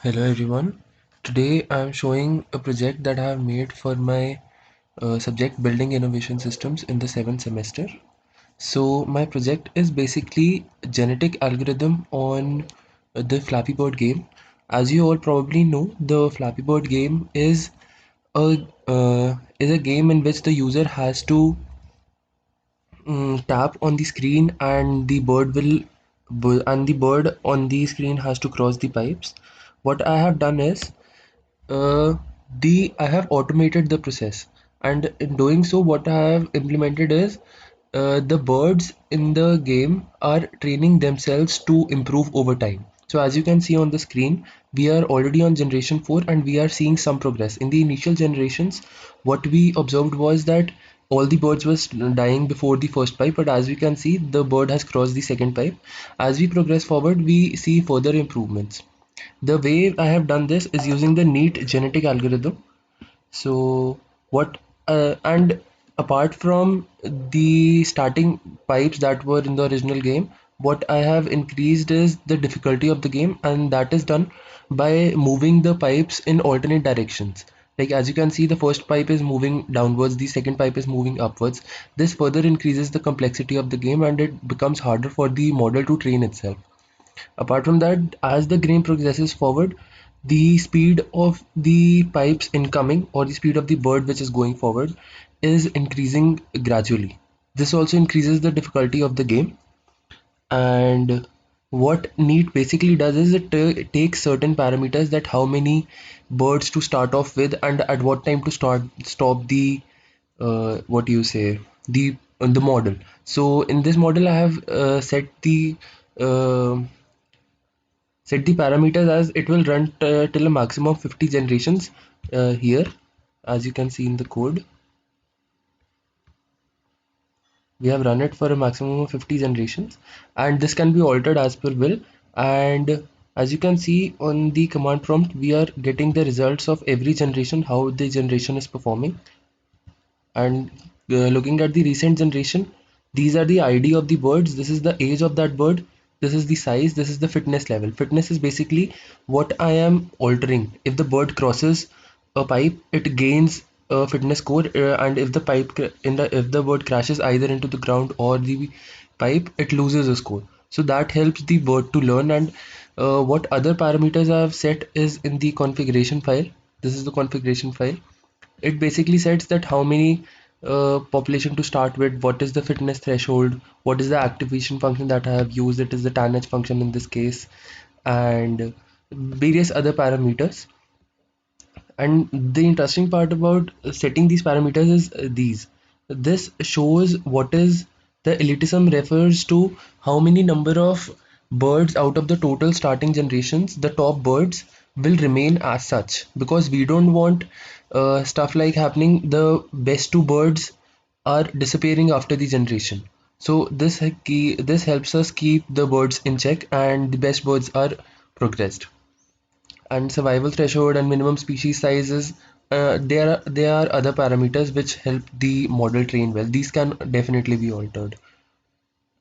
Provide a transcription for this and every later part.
Hello everyone. Today I am showing a project that I have made for my subject Building Innovation Systems in the 7th semester. So my project is basically a genetic algorithm on the Flappy Bird game. As you all probably know, the Flappy Bird game is a game in which the user has to tap on the screen and the bird on the screen has to cross the pipes. What I have done is uh, I have automated the process, and in doing so, what I have implemented is the birds in the game are training themselves to improve over time. So as you can see on the screen, we are already on generation 4 and we are seeing some progress. In the initial generations, what we observed was that all the birds was dying before the first pipe, but as we can see, the bird has crossed the second pipe. As we progress forward, we see further improvements. The way I have done this is using the neat genetic algorithm. So what and apart from the starting pipes that were in the original game, what I have increased is the difficulty of the game, and that is done by moving the pipes in alternate directions. Like as you can see, the first pipe is moving downwards, the second pipe is moving upwards. This further increases the complexity of the game and it becomes harder for the model to train itself. Apart from that, as the game progresses forward, the speed of the pipes incoming or the speed of the bird which is going forward is increasing gradually. This also increases the difficulty of the game. And what neat basically does is it takes certain parameters, that how many birds to start off with and at what time to stop the what do you say, the model. So in this model I have uh, set the parameters as it will run till a maximum of 50 generations. Here, as you can see in the code, we have run it for a maximum of 50 generations, and this can be altered as per will. And as you can see on the command prompt, we are getting the results of every generation, how the generation is performing. And looking at the recent generation, these are the id of the birds, this is the age of that bird, this is the size, this is the fitness level. Fitness is basically what I am altering. If the bird crosses a pipe, it gains a fitness score, and if the if the bird crashes either into the ground or the pipe, it loses a score. So that helps the bird to learn. And what other parameters I have set is in the configuration file. This is the configuration file. It basically sets that how many population to start with, what is the fitness threshold, what is the activation function that I have used, it is the tanh function in this case, and various other parameters. And the interesting part about setting these parameters is this shows what is the elitism refers to how many number of birds out of the total starting generations, the top birds will remain as such, because we don't want stuff like happening the best two birds are disappearing after the generation. So this helps us keep the birds in check and the best birds are progressed. And survival threshold and minimum species sizes, there are other parameters which help the model train well. These can definitely be altered.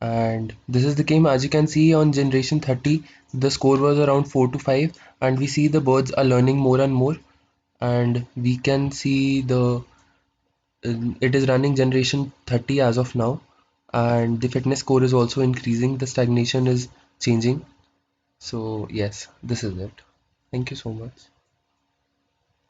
And this is the game. As you can see on generation 30, the score was around 4 to 5, and we see the birds are learning more and more. And we can see it is running generation 30 as of now, and the fitness score is also increasing, the stagnation is changing. So yes, this is it. Thank you so much.